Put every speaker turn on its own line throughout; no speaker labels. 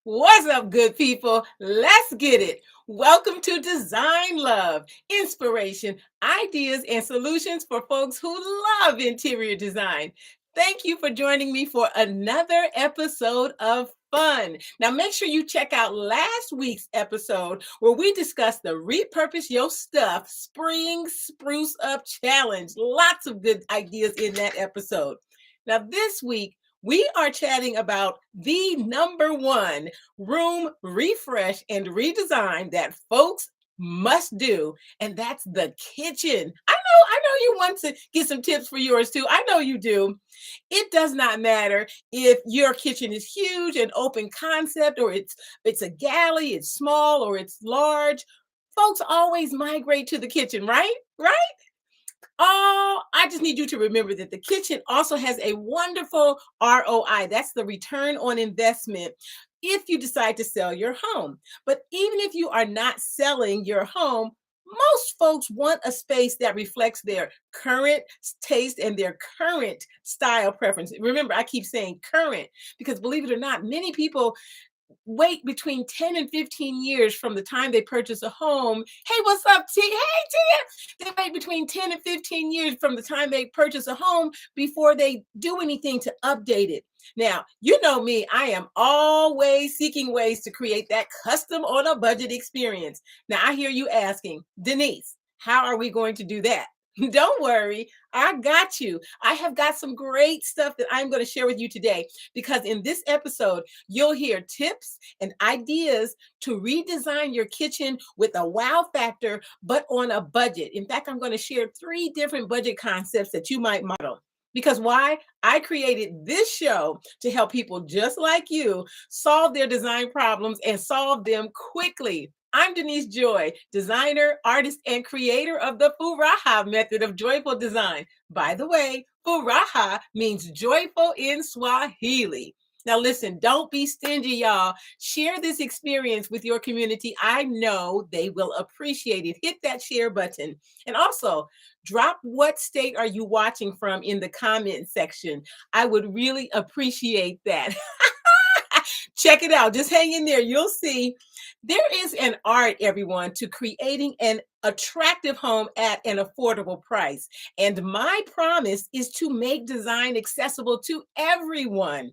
What's up, good people? Let's get it. Welcome to Design Love, inspiration, ideas, and solutions for folks who love interior design. Thank you for joining me for another episode of fun. Now, make sure you check out last week's episode where we discussed the Repurpose Your Stuff Spring Spruce Up Challenge. Lots of good ideas in that episode. Now, this week, we are chatting about the number one room refresh and redesign that folks must do, and that's the kitchen. I know you want to get some tips for yours too. I know you do. It does not matter if your kitchen is huge and open concept, or it's a galley, it's small or it's large. Folks always migrate to the kitchen, right? Right? Oh, I just need you to remember that the kitchen also has a wonderful ROI. That's the return on investment if you decide to sell your home. But even if you are not selling your home, most folks want a space that reflects their current taste and their current style preference. Remember, I keep saying current because believe it or not, many people wait between 10 and 15 years from the time they purchase a home. Hey, what's up, T? Hey, T. They wait between 10 and 15 years from the time they purchase a home before they do anything to update it. Now, you know me, I am always seeking ways to create that custom on a budget experience. Now, I hear you asking, Denise, how are we going to do that? Don't worry, I got you. I have got some great stuff that I'm going to share with you today because in this episode, you'll hear tips and ideas to redesign your kitchen with a wow factor, but on a budget. In fact, I'm going to share 3 different budget concepts that you might model. Because why? I created this show to help people just like you solve their design problems and solve them quickly. I'm Denise Joy, designer, artist, and creator of the Furaha method of joyful design. By the way, Furaha means joyful in Swahili. Now, listen, don't be stingy, y'all. Share this experience with your community. I know they will appreciate it. Hit that share button. And also, drop what state are you watching from in the comment section. I would really appreciate that. Check it out. Just hang in there. You'll see there is an art, everyone, to creating an attractive home at an affordable price. And my promise is to make design accessible to everyone.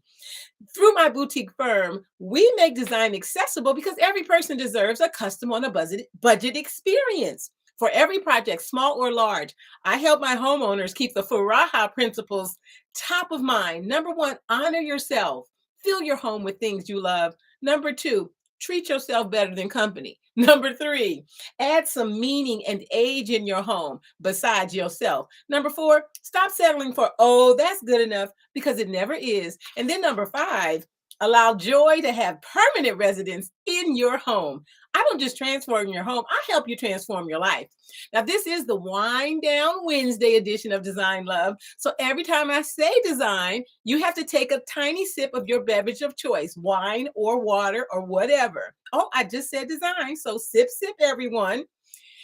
Through my boutique firm, we make design accessible because every person deserves a custom on a budget experience. For every project, small or large, I help my homeowners keep the Furaha principles top of mind. Number 1, honor yourself. Fill your home with things you love. Number 2, treat yourself better than company. Number 3, add some meaning and age in your home besides yourself. Number 4, stop settling for, oh, that's good enough, because it never is. And then number 5, allow joy to have permanent residence in your home. I don't just transform your home, I help you transform your life. Now, this is the Wind Down Wednesday edition of Design Love. So every time I say design, you have to take a tiny sip of your beverage of choice, wine or water or whatever. Oh, I just said design. So sip, sip, everyone.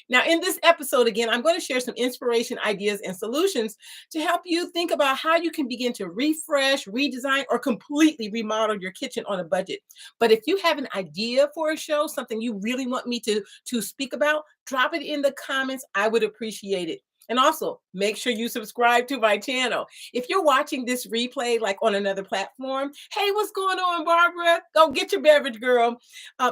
Now, in this episode, again, I'm going to share some inspiration, ideas, and solutions to help you think about how you can begin to refresh, redesign, or completely remodel your kitchen on a budget. But if you have an idea for a show, something you really want me to speak about, drop it in the comments. I would appreciate it. And also, make sure you subscribe to my channel. If you're watching this replay like on another platform, hey, what's going on, Barbara? Go get your beverage, girl.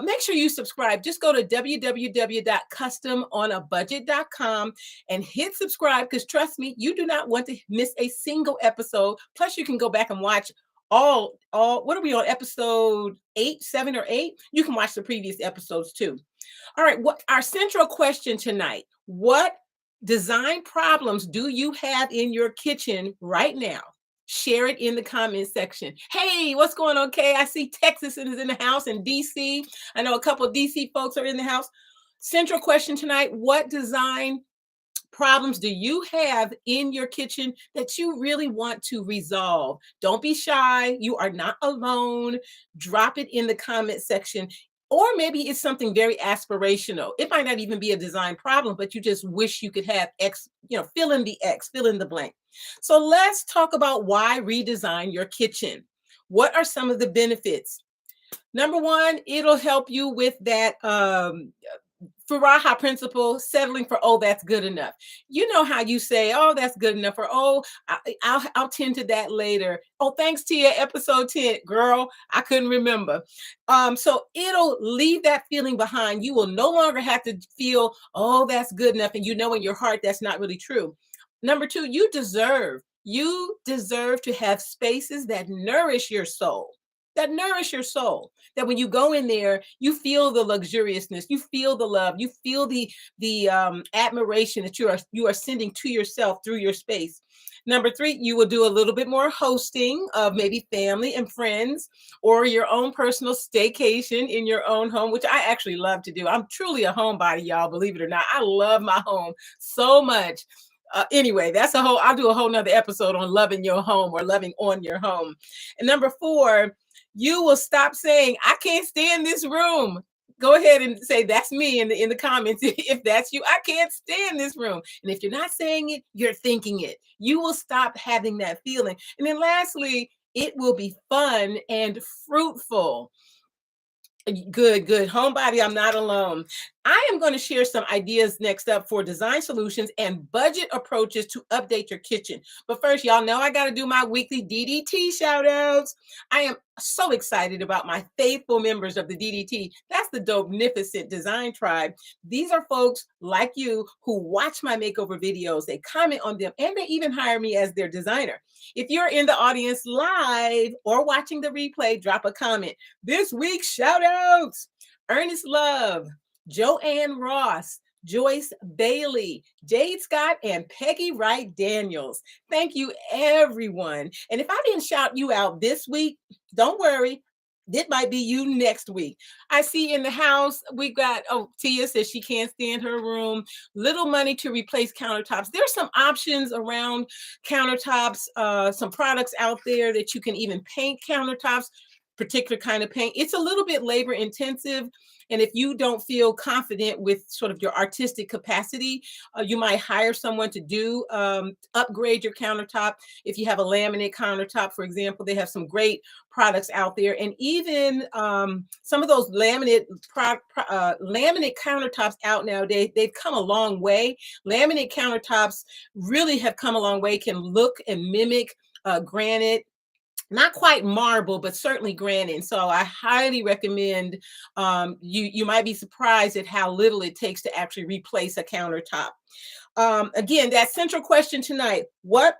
Make sure you subscribe. Just go to www.customonabudget.com and hit subscribe because trust me, you do not want to miss a single episode. Plus, you can go back and watch all what are we on, episode 8, 7, or 8? You can watch the previous episodes too. All right, what our central question tonight, what design problems do you have in your kitchen right now? Share it in the comment section. Hey, what's going on, Kay? I see Texas is in the house and DC. I know a couple of DC folks are in the house. Central question tonight, what design problems do you have in your kitchen that you really want to resolve? Don't be shy. You are not alone. Drop it in the comment section. Or maybe it's something very aspirational. It might not even be a design problem, but you just wish you could have X, fill in the X, fill in the blank. So let's talk about why redesign your kitchen. What are some of the benefits? Number one, it'll help you with that Faraha principle, settling for, oh, that's good enough. You know how you say, oh, that's good enough, or oh, I'll tend to that later. Oh, thanks, Tia, episode 10. Girl, I couldn't remember. So it'll leave that feeling behind. You will no longer have to feel, oh, that's good enough. And you know in your heart that's not really true. Number two, you deserve to have spaces that nourish your soul. That nourish your soul. That when you go in there, you feel the luxuriousness, you feel the love, you feel the admiration that you are sending to yourself through your space. Number three, you will do a little bit more hosting of maybe family and friends, or your own personal staycation in your own home, which I actually love to do. I'm truly a homebody, y'all, believe it or not. I love my home so much. Anyway, I'll do a whole nother episode on loving your home or loving on your home. And number four, you will stop saying, I can't stand this room. Go ahead and say, that's me in the comments. If that's you, I can't stand this room. And if you're not saying it, you're thinking it. You will stop having that feeling. And then lastly, it will be fun and fruitful. Good, good. Homebody, I'm not alone. I am going to share some ideas next up for design solutions and budget approaches to update your kitchen. But first, y'all know I got to do my weekly DDT shout outs. I am so excited about my faithful members of the DDT. That's the Dopenificent Design Tribe. These are folks like you who watch my makeover videos, they comment on them, and they even hire me as their designer. If you're in the audience live or watching the replay, drop a comment. This week's shout outs: Ernest Love, Joanne Ross, Joyce Bailey, Jade Scott, and Peggy Wright Daniels. Thank you, everyone. And if I didn't shout you out this week, don't worry. It might be you next week. I see in the house, we've got, oh, Tia says she can't stand her room. Little money to replace countertops. There's some options around countertops, some products out there that you can even paint countertops, particular kind of paint. It's a little bit labor intensive. And if you don't feel confident with sort of your artistic capacity, you might hire someone to do upgrade your countertop. If you have a laminate countertop, for example, they have some great products out there. And even some of those laminate countertops out nowadays, they've come a long way. Laminate countertops really have come a long way, can look and mimic granite. Not quite marble, but certainly granite. So I highly recommend, you might be surprised at how little it takes to actually replace a countertop. Again, that central question tonight: what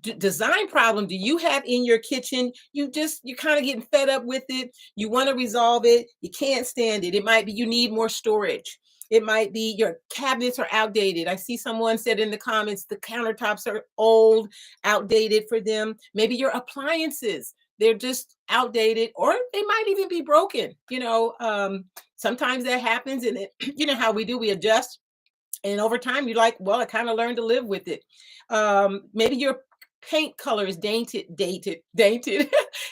design problem do you have in your kitchen? You're kind of getting fed up with it. You want to resolve it. You can't stand it. It might be you need more storage. It might be your cabinets are outdated. I see someone said in the comments the countertops are old, outdated for them. Maybe your appliances, they're just outdated, or they might even be broken. Sometimes that happens, and you know how we do, we adjust. And over time, you're like, well, I kind of learned to live with it. Maybe your paint color is dated.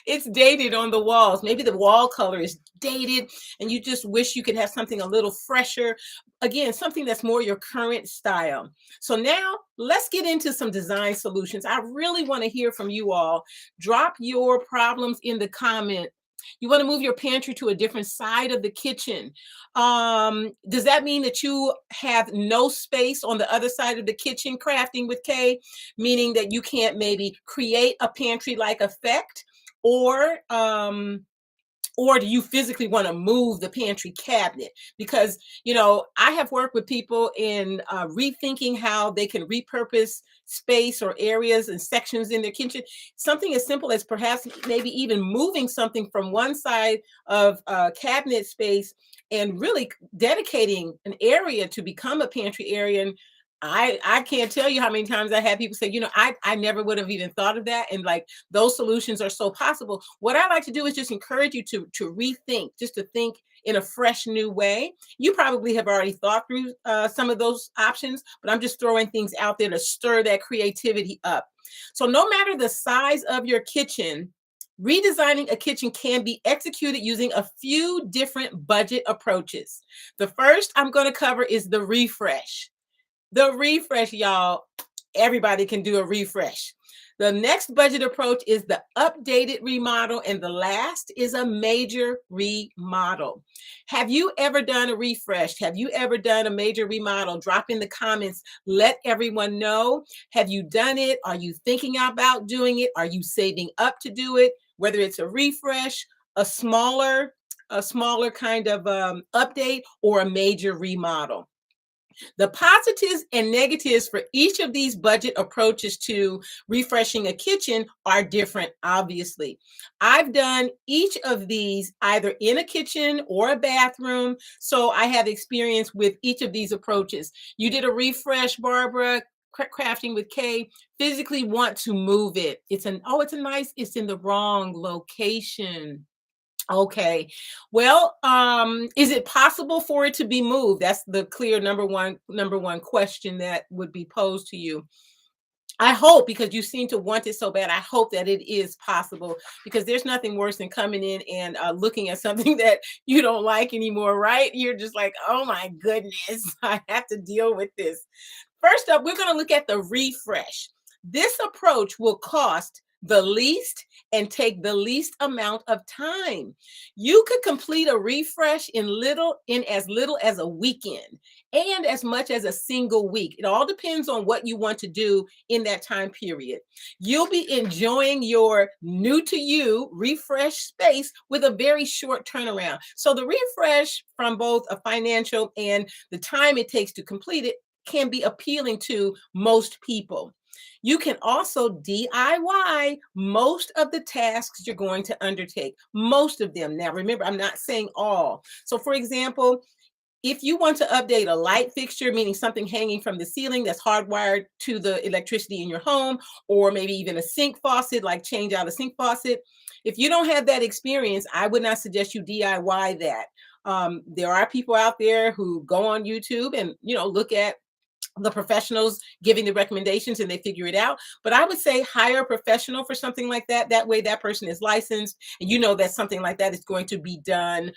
It's dated on the walls. Maybe the wall color is dated and you just wish you could have something a little fresher. Again, something that's more your current style. So now let's get into some design solutions. I really want to hear from you all. Drop your problems in the comment. You want to move your pantry to a different side of the kitchen. Does that mean that you have no space on the other side of the kitchen? Crafting with Kay, meaning that you can't maybe create a pantry-like effect, or do you physically want to move the pantry cabinet? Because, I have worked with people in rethinking how they can repurpose space or areas and sections in their kitchen. Something as simple as perhaps maybe even moving something from one side of cabinet space and really dedicating an area to become a pantry area. And I can't tell you how many times I had people say, I never would have even thought of that. And like, those solutions are so possible. What I like to do is just encourage you to rethink, just to think in a fresh new way. You probably have already thought through some of those options, but I'm just throwing things out there to stir that creativity up. So no matter the size of your kitchen, redesigning a kitchen can be executed using a few different budget approaches. The first I'm going to cover is the refresh. The refresh, y'all. Everybody can do a refresh. The next budget approach is the updated remodel, and the last is a major remodel. Have you ever done a refresh? Have you ever done a major remodel? Drop in the comments. Let everyone know. Have you done it? Are you thinking about doing it? Are you saving up to do it? Whether it's a refresh, a smaller, a smaller kind of update, or a major remodel. The positives and negatives for each of these budget approaches to refreshing a kitchen are different, obviously. I've done each of these either in a kitchen or a bathroom, so I have experience with each of these approaches. You did a refresh, Barbara. Crafting with K, physically want to move it. It's in the wrong location. Okay. Well, is it possible for it to be moved? That's the clear number one question that would be posed to you. I hope, because you seem to want it so bad, I hope that it is possible, because there's nothing worse than coming in and looking at something that you don't like anymore, right? You're just like, oh my goodness, I have to deal with this. First up, we're going to look at the refresh. This approach will cost the least and take the least amount of time. You could complete a refresh in as little as a weekend and as much as a single week. It all depends on what you want to do in that time period. You'll be enjoying your new to you refresh space with a very short turnaround. So the refresh, from both a financial and the time it takes to complete it, can be appealing to most people. You can also DIY most of the tasks you're going to undertake, most of them. Now, remember, I'm not saying all. So, for example, if you want to update a light fixture, meaning something hanging from the ceiling that's hardwired to the electricity in your home, or maybe even a sink faucet, like change out a sink faucet, if you don't have that experience, I would not suggest you DIY that. There are people out there who go on YouTube and look at the professionals giving the recommendations and they figure it out. But I would say hire a professional for something like that. That way that person is licensed and you know that something like that is going to be done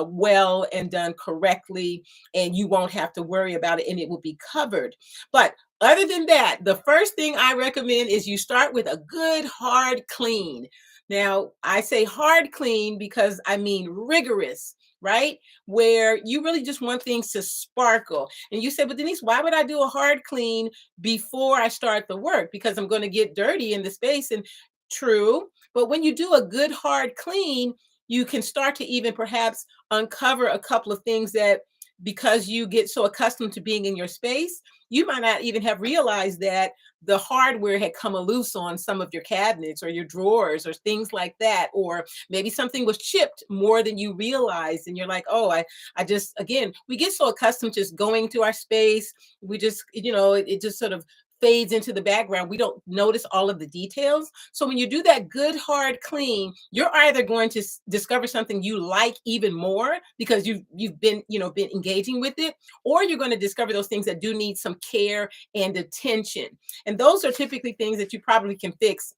well and done correctly, and you won't have to worry about it and it will be covered. But other than that, the first thing I recommend is you start with a good hard clean. Now, I say hard clean because I mean rigorous, right? Where you really just want things to sparkle. And you say, but Denise, why would I do a hard clean before I start the work? Because I'm going to get dirty in the space. And true. But when you do a good hard clean, you can start to even perhaps uncover a couple of things that, because you get so accustomed to being in your space, you might not even have realized that the hardware had come loose on some of your cabinets or your drawers or things like that. Or maybe something was chipped more than you realized. And you're like, oh, I just, again, we get so accustomed to just going to our space. We just, it just sort of fades into the background. We don't notice all of the details. So when you do that good hard clean, you're either going to discover something you like even more because you've been engaging with it, or you're going to discover those things that do need some care and attention. And those are typically things that you probably can fix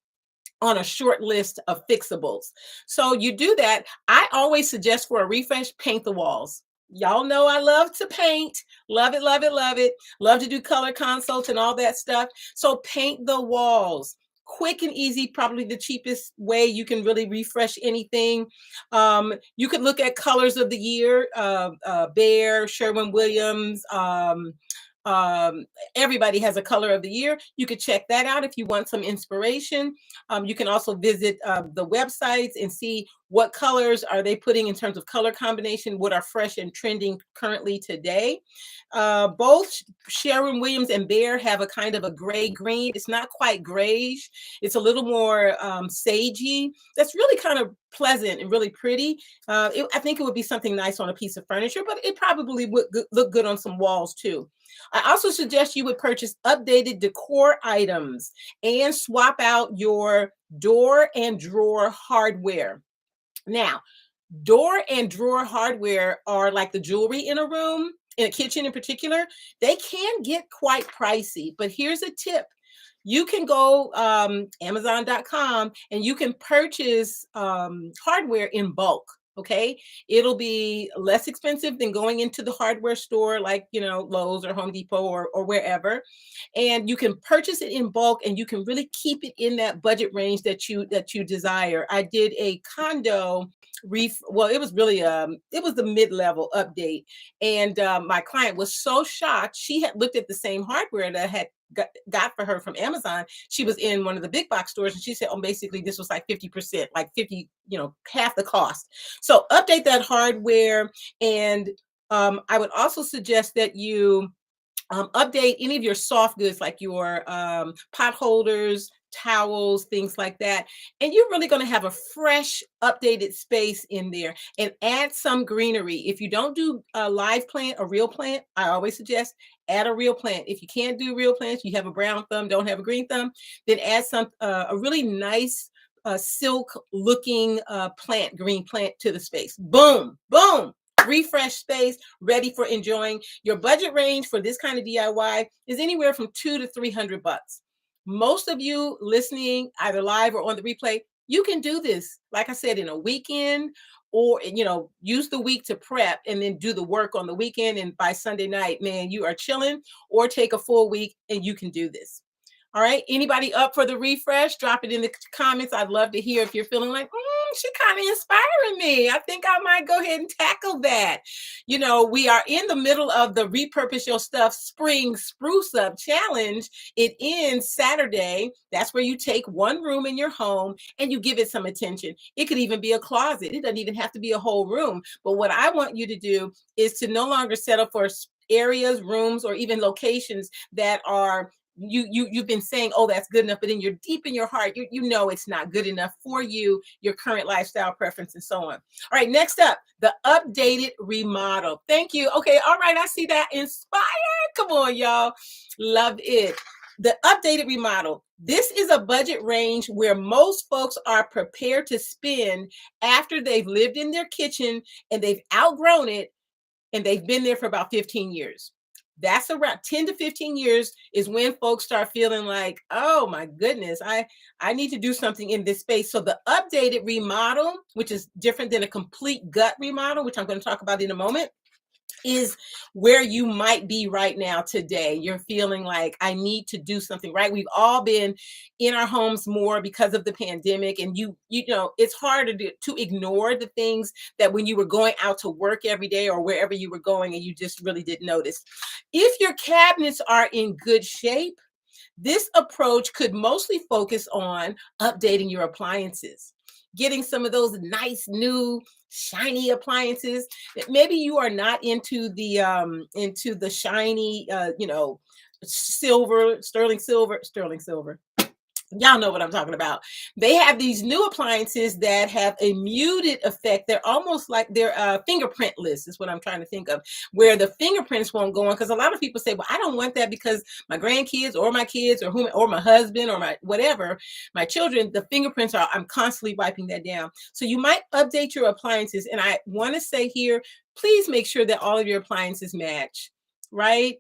on a short list of fixables. So you do that. I always suggest for a refresh, paint the walls. Y'all know I love to paint. Love it, love it, love it. Love to do color consults and all that stuff. So paint the walls. Quick and easy, probably the cheapest way you can really refresh anything. You could look at colors of the year, Behr, Sherwin-Williams, um, everybody has a color of the year. You could check that out if you want some inspiration. You can also visit the websites and see what colors are they putting in terms of color combination, what are fresh and trending currently today. Both Sherwin-Williams and Behr have a kind of a gray green. It's not quite grayish. It's a little more sagey. That's really kind of pleasant and really pretty. I think it would be something nice on a piece of furniture, but it probably would look good on some walls too. I also suggest you would purchase updated decor items and swap out your door and drawer hardware. Now, door and drawer hardware are like the jewelry in a room, in a kitchen in particular. They can get quite pricey, but here's a tip. You can go Amazon.com and you can purchase hardware in bulk. Okay. It'll be less expensive than going into the hardware store like, Lowe's or Home Depot or wherever. And you can purchase it in bulk and you can really keep it in that budget range that you desire. I did a condo well, it was really it was the mid-level update. And my client was so shocked. She had looked at the same hardware that I had got for her from Amazon. She was in one of the big box stores and she said, oh, basically this was like 50%, like 50, half the cost. So update that hardware. And I would also suggest that you update any of your soft goods like your pot holders, towels, things like that. And you're really going to have a fresh, updated space in there, and add some greenery. If you don't do a live plant, a real plant, I always suggest add a real plant. If you can't do real plants, you have a brown thumb, don't have a green thumb, then add a really nice silk looking plant, green plant to the space. Boom, boom. Refresh space, ready for enjoying. Your budget range for this kind of DIY is anywhere from $200 to $300. Most of you listening, either live or on the replay, you can do this, like I said, in a weekend, or use the week to prep and then do the work on the weekend. And by Sunday night, man, you are chilling. Or take a full week and you can do this. All right. Anybody up for the refresh? Drop it in the comments. I'd love to hear if you're feeling like, she kind of inspiring me. I think I might go ahead and tackle that. We are in the middle of the Repurpose Your Stuff Spring Spruce Up Challenge. It ends Saturday. That's where you take one room in your home and you give it some attention. It could even be a closet. It doesn't even have to be a whole room. But what I want you to do is to no longer settle for areas, rooms, or even locations that are you've been saying, oh, that's good enough, but then you're deep in your heart, you know it's not good enough for you, your current lifestyle preference, and so on. All right, next up, the updated remodel. Thank you. Okay, all right, I see that. Inspired. Come on, y'all. Love it. The updated remodel. This is a budget range where most folks are prepared to spend after they've lived in their kitchen and they've outgrown it and they've been there for about 15 years. That's around 10 to 15 years is when folks start feeling like, oh my goodness, I need to do something in this space. So the updated remodel, which is different than a complete gut remodel, which I'm going to talk about in a moment, is where you might be right now today. You're feeling like, I need to do something, right? We've all been in our homes more because of the pandemic, and it's harder to ignore the things that when you were going out to work every day or wherever you were going and you just really didn't notice. If your cabinets are in good shape, this approach could mostly focus on updating your appliances, getting some of those nice new shiny appliances. Maybe you are not into the shiny sterling silver. Y'all know what I'm talking about. They have these new appliances that have a muted effect. They're almost like they're fingerprint list is what I'm trying to think of, where the fingerprints won't go on. Because a lot of people say, well, I don't want that because my grandkids or my kids or my husband or my whatever, my children, the fingerprints I'm constantly wiping that down. So you might update your appliances. And I want to say here, please make sure that all of your appliances match, right?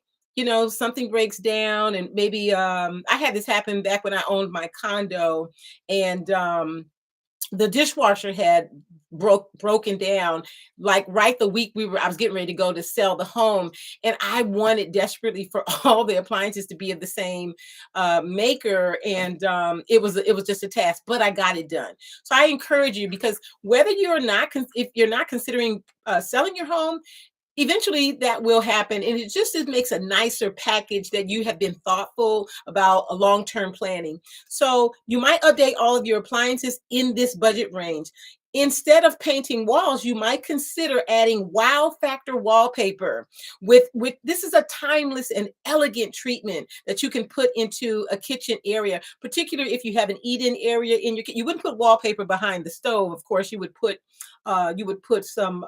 Something breaks down, and maybe I had this happen back when I owned my condo, and the dishwasher had broken down like right the week I was getting ready to go to sell the home, and I wanted desperately for all the appliances to be of the same maker, and it was just a task, but I got it done. So I encourage you, because whether if you're not considering selling your home, eventually that will happen, and it makes a nicer package that you have been thoughtful about a long-term planning. So you might update all of your appliances in this budget range. Instead of painting walls, you might consider adding wow factor wallpaper. With this is a timeless and elegant treatment that you can put into a kitchen area, particularly if you have an eat-in area in your kitchen. You wouldn't put wallpaper behind the stove, of course. You would put some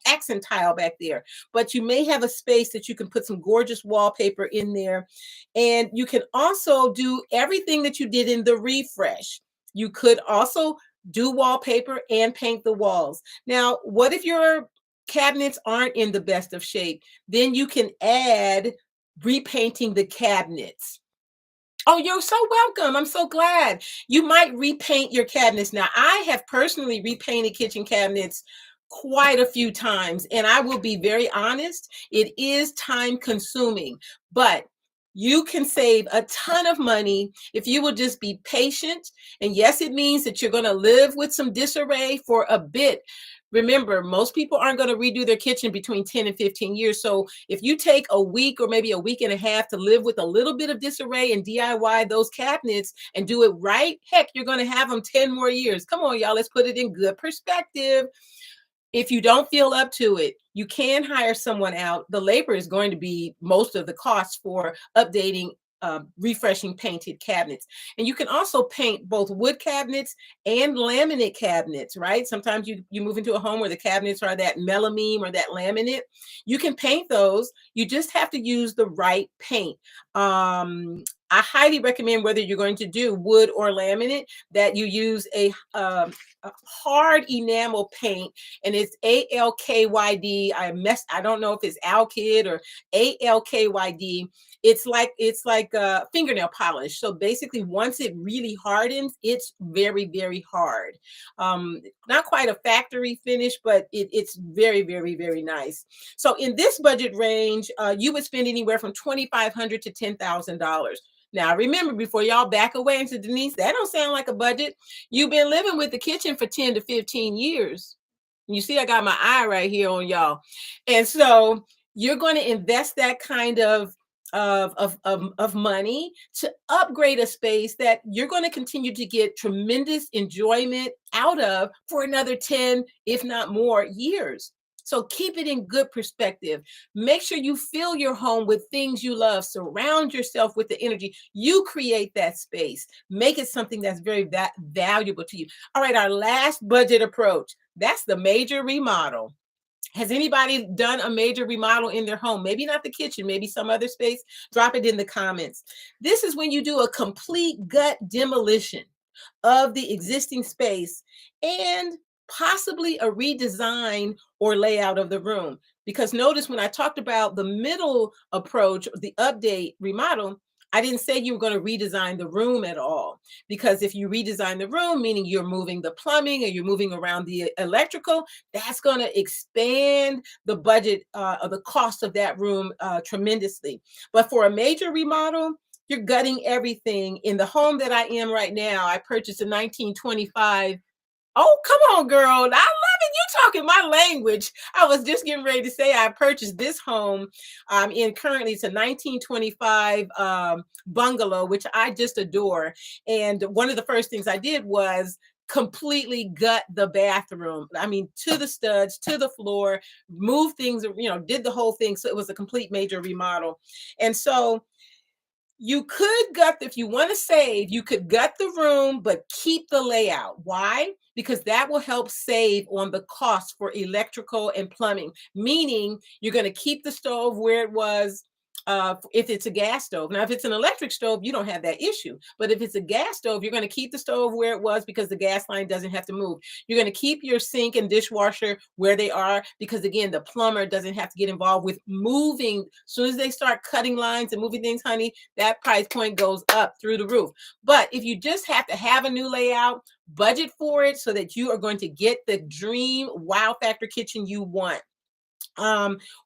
accent tile back there, but you may have a space that you can put some gorgeous wallpaper in there. And you can also do everything that you did in the refresh. You could also do wallpaper and paint the walls. Now, what if your cabinets aren't in the best of shape? Then you can add repainting the cabinets. Oh, you're so welcome. I'm so glad. You might repaint your cabinets. Now, I have personally repainted kitchen cabinets quite a few times, and I will be very honest, it is time consuming, but you can save a ton of money if you will just be patient. And yes, it means that you're going to live with some disarray for a bit. Remember, most people aren't going to redo their kitchen between 10 and 15 years. So if you take a week or maybe a week and a half to live with a little bit of disarray and DIY those cabinets and do it right, heck, you're going to have them 10 more years. Come on, y'all, let's put it in good perspective. If you don't feel up to it, you can hire someone out. The labor is going to be most of the cost for updating, refreshing painted cabinets. And you can also paint both wood cabinets and laminate cabinets, right? Sometimes you move into a home where the cabinets are that melamine or that laminate. You can paint those. You just have to use the right paint. I highly recommend, whether you're going to do wood or laminate, that you use a hard enamel paint, and it's ALKYD. I don't know if it's Alkyd or ALKYD. It's like fingernail polish. So basically, once it really hardens, it's very, very hard. Not quite a factory finish, but it's very, very, very nice. So in this budget range, you would spend anywhere from $2,500 to $10,000. Now, remember, before y'all back away into Denise, that don't sound like a budget. You've been living with the kitchen for 10 to 15 years. You see, I got my eye right here on y'all. And so you're going to invest that kind of money to upgrade a space that you're going to continue to get tremendous enjoyment out of for another 10, if not more, years. So keep it in good perspective. Make sure you fill your home with things you love. Surround yourself with the energy. You create that space. Make it something that's very valuable to you. All right, our last budget approach. That's the major remodel. Has anybody done a major remodel in their home? Maybe not the kitchen, maybe some other space. Drop it in the comments. This is when you do a complete gut demolition of the existing space and possibly a redesign or layout of the room. Because notice when I talked about the middle approach, the update remodel, I didn't say you were going to redesign the room at all. Because if you redesign the room, meaning you're moving the plumbing or you're moving around the electrical, that's going to expand the budget or the cost of that room tremendously. But for a major remodel, you're gutting everything. In the home that I am right now, I purchased a 1925. Oh, come on, girl. I love it. You talking my language. I was just getting ready to say I purchased this home in currently it's a 1925 bungalow, which I just adore. And one of the first things I did was completely gut the bathroom. I mean, to the studs, to the floor, move things, did the whole thing. So it was a complete major remodel. And so you could gut, if you want to save, you could gut the room, but keep the layout. Why? Because that will help save on the cost for electrical and plumbing, meaning you're going to keep the stove where it was. If it's a gas stove. Now, if it's an electric stove, you don't have that issue. But if it's a gas stove, you're going to keep the stove where it was because the gas line doesn't have to move. You're going to keep your sink and dishwasher where they are because, again, the plumber doesn't have to get involved with moving. As soon as they start cutting lines and moving things, honey, that price point goes up through the roof. But if you just have to have a new layout, budget for it so that you are going to get the dream wow factor kitchen you want.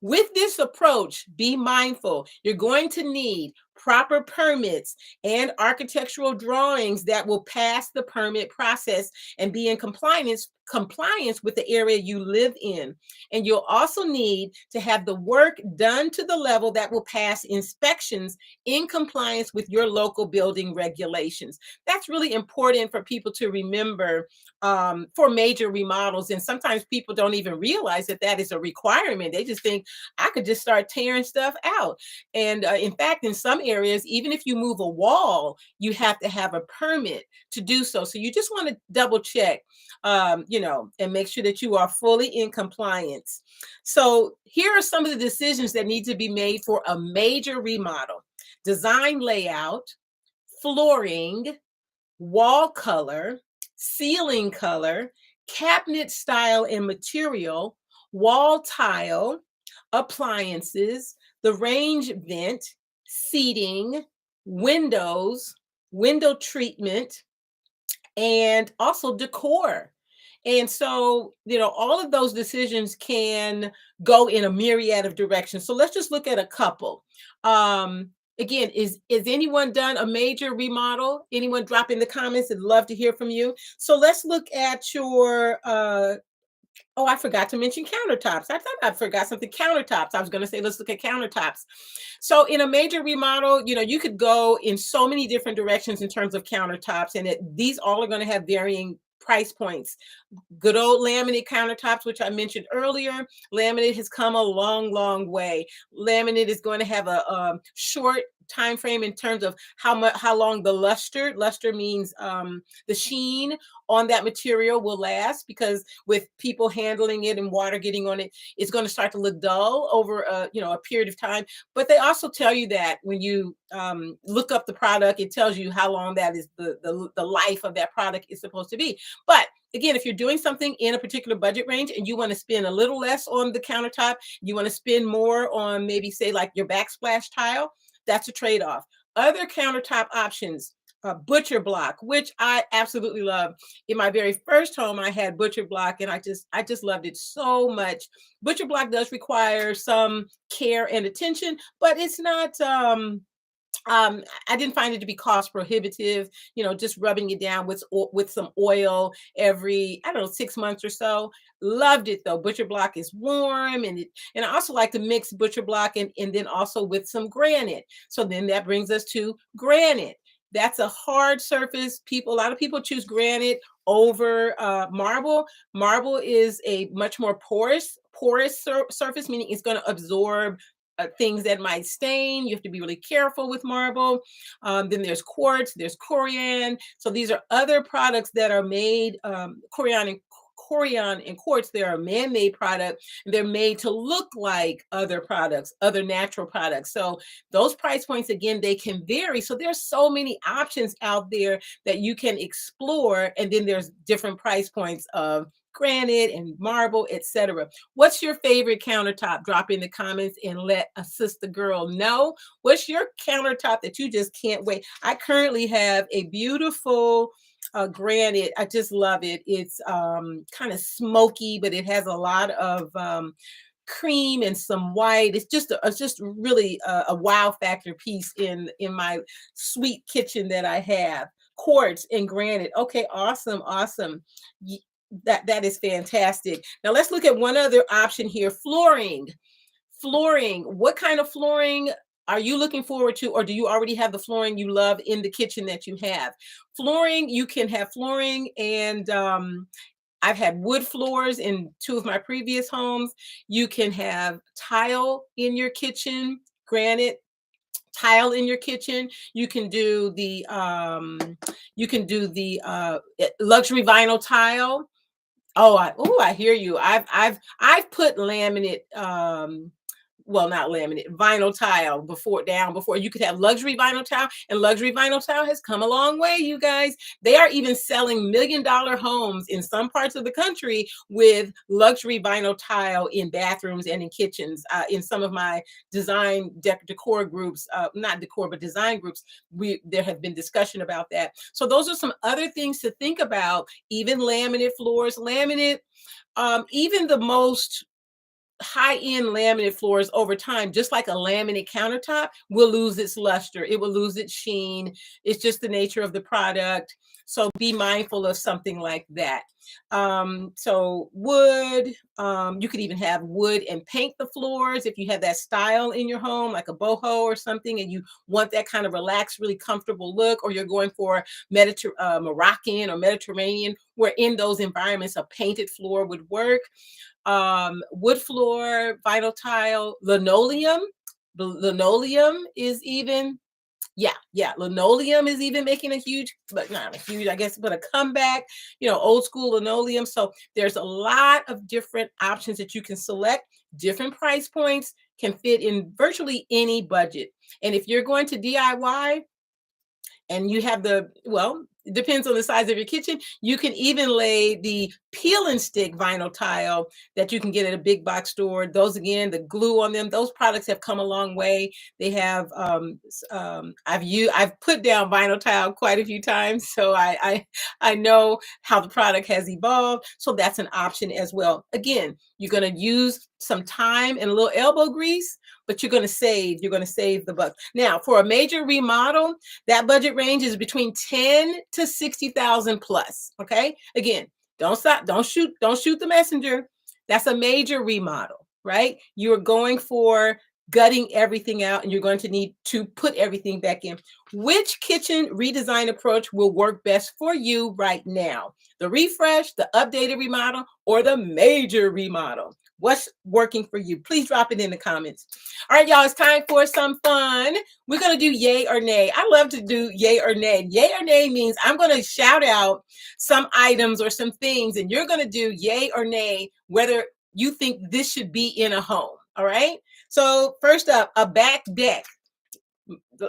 With this approach, be mindful. You're going to need proper permits and architectural drawings that will pass the permit process and be in compliance with the area you live in. And you'll also need to have the work done to the level that will pass inspections in compliance with your local building regulations. That's really important for people to remember for major remodels. And sometimes people don't even realize that that is a requirement. They just think I could just start tearing stuff out. And in fact, in some areas, even if you move a wall, you have to have a permit to do so. So you just want to double check, and make sure that you are fully in compliance. So here are some of the decisions that need to be made for a major remodel: design layout, flooring, wall color, ceiling color, cabinet style and material, wall tile, appliances, the range vent, seating, windows, window treatment, and also decor. And so, all of those decisions can go in a myriad of directions. So let's just look at a couple. Again, is anyone done a major remodel? Anyone drop in the comments? I'd love to hear from you. So let's look at your oh, I forgot to mention countertops. I thought I forgot something. Countertops. I was going to say, let's look at countertops. So, in a major remodel, you could go in so many different directions in terms of countertops, and these all are going to have varying price points. Good old laminate countertops, which I mentioned earlier. Laminate has come a long, long way. Laminate is going to have a short time frame in terms of how long the luster means the sheen on that material will last, because with people handling it and water getting on it, it's going to start to look dull over a period of time. But they also tell you that when you look up the product, it tells you how long that is the life of that product is supposed to be. But again, if you're doing something in a particular budget range and you want to spend a little less on the countertop, you want to spend more on maybe say like your backsplash tile, that's a trade-off. Other countertop options, butcher block, which I absolutely love. In my very first home, I had butcher block, and I just loved it so much. Butcher block does require some care and attention, but it's not. I didn't find it to be cost prohibitive. Just rubbing it down with some oil every, I don't know, 6 months or so. Loved it though. Butcher block is warm, and I also like to mix butcher block and then also with some granite. So then that brings us to granite. That's a hard surface. A lot of people choose granite over marble. Marble is a much more porous surface, meaning it's going to absorb things that might stain. You have to be really careful with marble. Then there's quartz, there's corian. So these are other products that are made, corian and quartz. They're a man-made product. They're made to look like other products, other natural products. So those price points, again, they can vary. So there's so many options out there that you can explore. And then there's different price points of granite and marble, etc. What's your favorite countertop? Drop in the comments and let a sister girl know. What's your countertop that you just can't wait? I currently have a beautiful granite. I just love it. It's kind of smoky, but it has a lot of cream and some white. It's just really a wow factor piece in my sweet kitchen that I have. Quartz and granite. Okay, awesome, awesome. That is fantastic. Now let's look at one other option here. Flooring. Flooring. What kind of flooring are you looking forward to, or do you already have the flooring you love in the kitchen that you have? Flooring, you can have flooring, and I've had wood floors in two of my previous homes. You can have tile in your kitchen, granite tile in your kitchen. You can do the luxury vinyl tile. I hear you. I've put laminate, well, not laminate, vinyl tile before. You could have luxury vinyl tile, and luxury vinyl tile has come a long way, you guys. They are even selling $1 million homes in some parts of the country with luxury vinyl tile in bathrooms and in kitchens. In some of my design decor groups, not decor, but design groups, there have been discussion about that. So those are some other things to think about. Even laminate floors, even the most high-end laminate floors over time, just like a laminate countertop, will lose its luster. It will lose its sheen. It's just the nature of the product. So be mindful of something like that. So wood, you could even have wood and paint the floors if you have that style in your home, like a boho or something, and you want that kind of relaxed, really comfortable look, or you're going for Moroccan or Mediterranean, where in those environments, a painted floor would work. Wood floor, vinyl tile, linoleum. The linoleum is even, linoleum is even making a huge, but not a huge, I guess, but a comeback, old school linoleum. So there's a lot of different options that you can select. Different price points, can fit in virtually any budget. And if you're going to DIY, and you have it depends on the size of your kitchen, you can even lay the peel and stick vinyl tile that you can get at a big box store. Those, again, the glue on them, those products have come a long way. They have I've put down vinyl tile quite a few times, so I know how the product has evolved. So that's an option as well. Again, you're going to use some time and a little elbow grease, but you're going to save the buck. Now, for a major remodel, that budget range is between 10 to 60,000 plus. Okay. Again, don't stop, don't shoot the messenger. That's a major remodel, right? You're going for gutting everything out, and you're going to need to put everything back in. Which kitchen redesign approach will work best for you right now? The refresh, the updated remodel, or the major remodel? What's working for you? Please drop it in the comments. All right, y'all, it's time for some fun. We're going to do yay or nay. I love to do yay or nay. Yay or nay means I'm going to shout out some items or some things, and you're going to do yay or nay whether you think this should be in a home. All right. So first up, a back deck.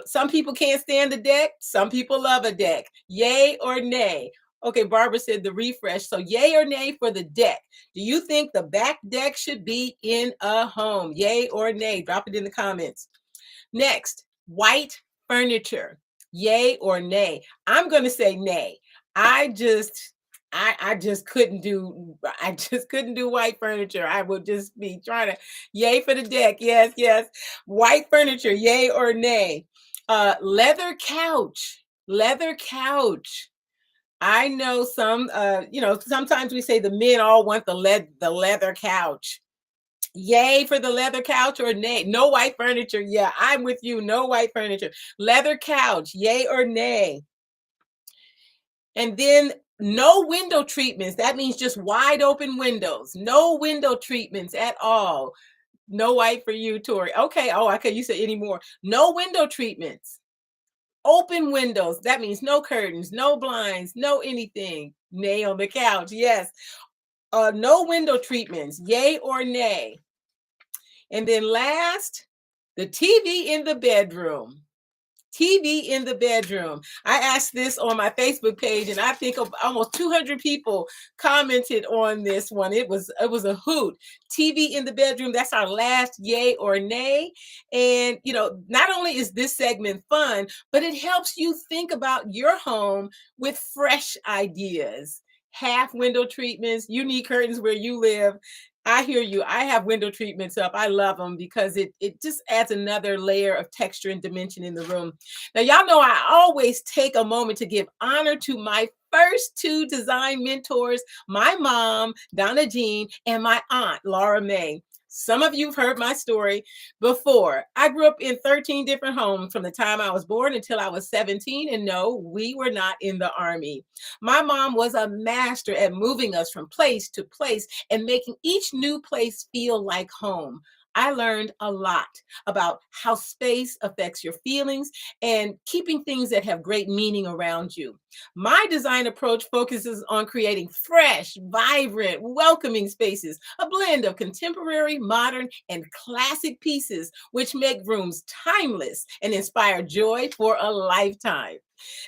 Some people can't stand the deck. Some people love a deck. Yay or nay? Okay, Barbara said the refresh. So yay or nay for the deck? Do you think the back deck should be in a home? Yay or nay? Drop it in the comments. Next, white furniture. Yay or nay? I'm going to say nay. I just couldn't do white furniture. I would just be trying to yay for the deck. Yes, yes. White furniture, yay or nay? Leather couch. Leather couch. I know some sometimes we say the men all want the leather couch. Yay for the leather couch or nay? No white furniture. Yeah, I'm with you. No white furniture. Leather couch, yay or nay? And then no window treatments. That means just wide open windows. No window treatments at all. No white for you, Tori. Okay. Oh, okay. You said any more. No window treatments. Open windows. That means no curtains, no blinds, no anything. Nay on the couch. Yes. No window treatments. Yay or nay? And then last, the TV in the bedroom. TV in the bedroom. I asked this on my Facebook page, and I think of almost 200 people commented on this one. It was a hoot. TV in the bedroom. That's our last yay or nay. And not only is this segment fun, but it helps you think about your home with fresh ideas. Half window treatments. You need curtains where you live. I hear you. I have window treatments up. I love them because it just adds another layer of texture and dimension in the room. Now, y'all know I always take a moment to give honor to my first two design mentors, my mom, Donna Jean, and my aunt, Laura May. Some of you have heard my story before. I grew up in 13 different homes from the time I was born until I was 17. And no, we were not in the Army. My mom was a master at moving us from place to place and making each new place feel like home. I learned a lot about how space affects your feelings and keeping things that have great meaning around you. My design approach focuses on creating fresh, vibrant, welcoming spaces, a blend of contemporary, modern, and classic pieces, which make rooms timeless and inspire joy for a lifetime.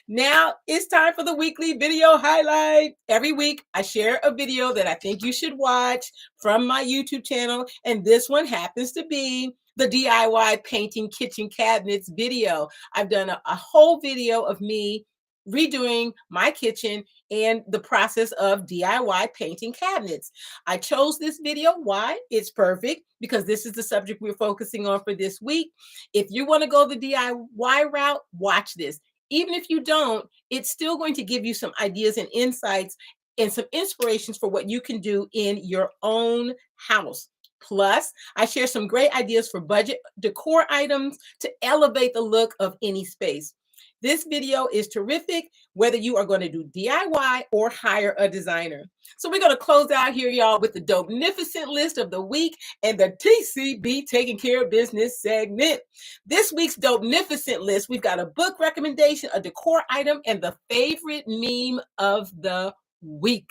Now it's time for the weekly video highlight. Every week I share a video that I think you should watch from my YouTube channel. And this one happens to be the DIY painting kitchen cabinets video. I've done a whole video of me redoing my kitchen and the process of DIY painting cabinets. I chose this video. Why? It's perfect because this is the subject we're focusing on for this week. If you want to go the DIY route, watch this. Even if you don't, it's still going to give you some ideas and insights and some inspirations for what you can do in your own house. Plus, I share some great ideas for budget decor items to elevate the look of any space. This video is terrific, whether you are going to do DIY or hire a designer. So we're going to close out here, y'all, with the Dopenificent List of the week and the TCB Taking Care of Business segment. This week's Dopenificent List, we've got a book recommendation, a decor item, and the favorite meme of the week.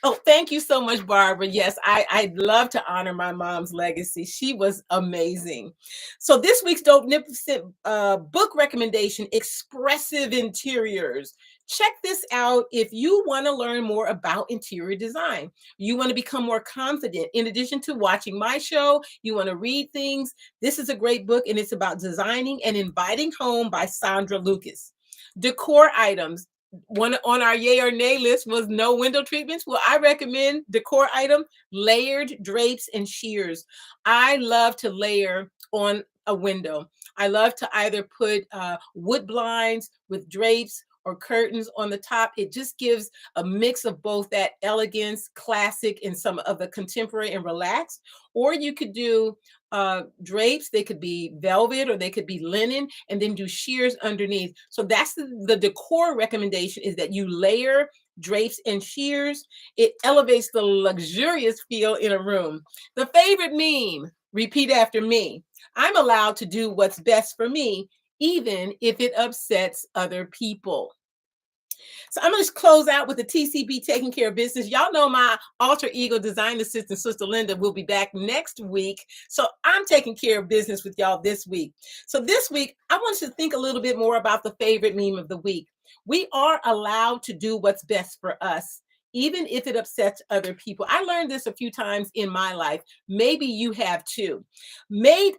Oh, thank you so much, Barbara. Yes, I'd love to honor my mom's legacy. She was amazing. So this week's Dopenificent book recommendation, Expressive Interiors. Check this out if you want to learn more about interior design. You want to become more confident. In addition to watching my show, you want to read things. This is a great book, and it's about designing and inviting home by Sandra Lucas. Decor items. One on our yay or nay list was no window treatments. Well, I recommend decor item, layered drapes and sheers. I love to layer on a window. I love to either put wood blinds with drapes or curtains on the top. It just gives a mix of both that elegance, classic, and some of the contemporary and relaxed. Or you could do drapes. They could be velvet or they could be linen, and then do sheers underneath. So that's the decor recommendation, is that you layer drapes and sheers. It elevates the luxurious feel in a room. The favorite meme, repeat after me. I'm allowed to do what's best for me, even if it upsets other people. So I'm going to close out with the TCB, taking care of business. Y'all know my alter ego design assistant, Sustuh Linda, will be back next week. So I'm taking care of business with y'all this week. So this week, I want you to think a little bit more about the favorite meme of the week. We are allowed to do what's best for us, even if it upsets other people. I learned this a few times in my life. Maybe you have too.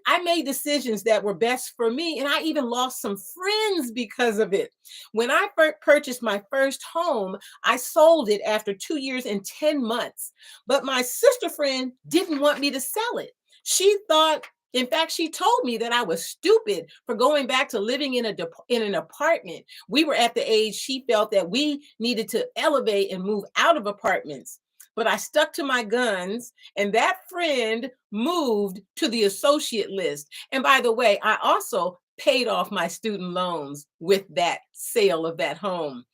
I made decisions that were best for me, and I even lost some friends because of it. When I purchased my first home, I sold it after 2 years and 10 months. But my sister friend didn't want me to sell it. She thought, in fact, she told me that I was stupid for going back to living in an apartment. We were at the age she felt that we needed to elevate and move out of apartments. But I stuck to my guns, and that friend moved to the associate list. And by the way, I also paid off my student loans with that sale of that home.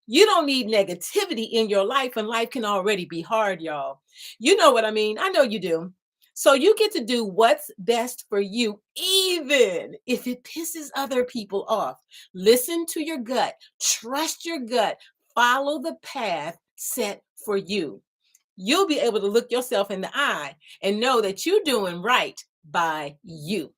You don't need negativity in your life, and life can already be hard, y'all. You know what I mean? I know you do. So you get to do what's best for you, even if it pisses other people off. Listen to your gut, trust your gut, follow the path set for you. You'll be able to look yourself in the eye and know that you're doing right by you.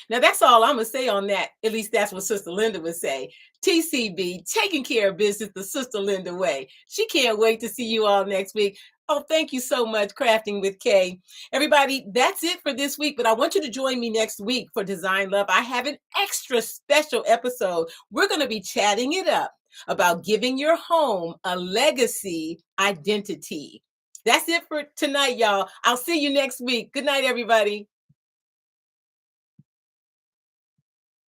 Now, that's all I'm going to say on that. At least that's what Sustuh Linda would say. TCB, taking care of business the Sustuh Linda way. She can't wait to see you all next week. Oh, thank you so much, Crafting with Kay. Everybody, that's it for this week, but I want you to join me next week for Design Love. I have an extra special episode. We're going to be chatting it up about giving your home a legacy identity. That's it for tonight, y'all. I'll see you next week. Good night, everybody.